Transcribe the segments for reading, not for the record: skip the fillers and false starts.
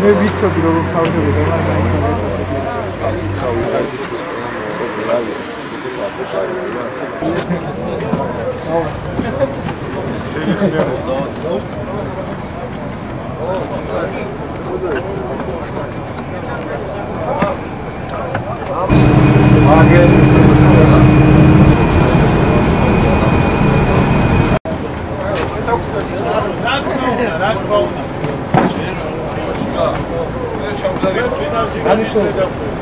მე ვიცოდი რომ თავდება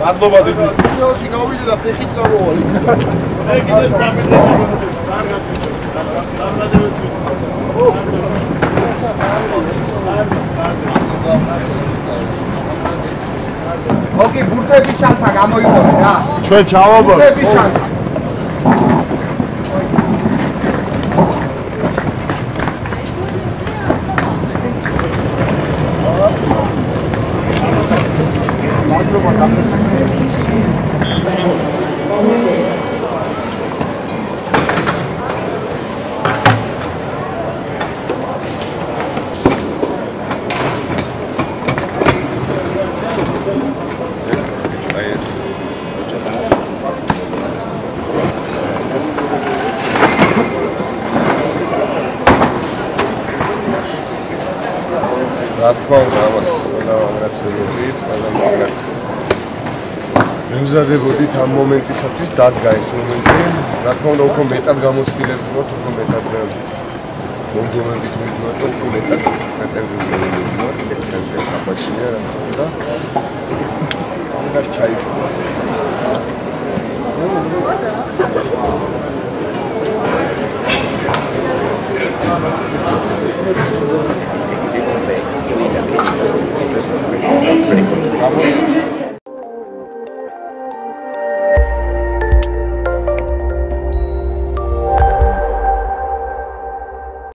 მადლობა დიდი. ფილმში გავიდე და ფეხით წავოვალ. ოკეი, ბურთები ჩანთა გამოიყურე რა. ჩვენ ჩავაბოთ. ბურთები ჩანთა. მემზადებოდით ამ მომენტისათვის დადგა ეს მომენტი. რა თქმა უნდა, უფრო მეტად გამოცდილები ვართ, უფრო მეტად მომდომებით მივიდივართ, უფრო მეტად პრეტენზიები მივიდივართ. ეს ხაბაჩია რა თქმა უნდა. ამას ჩაიგდო.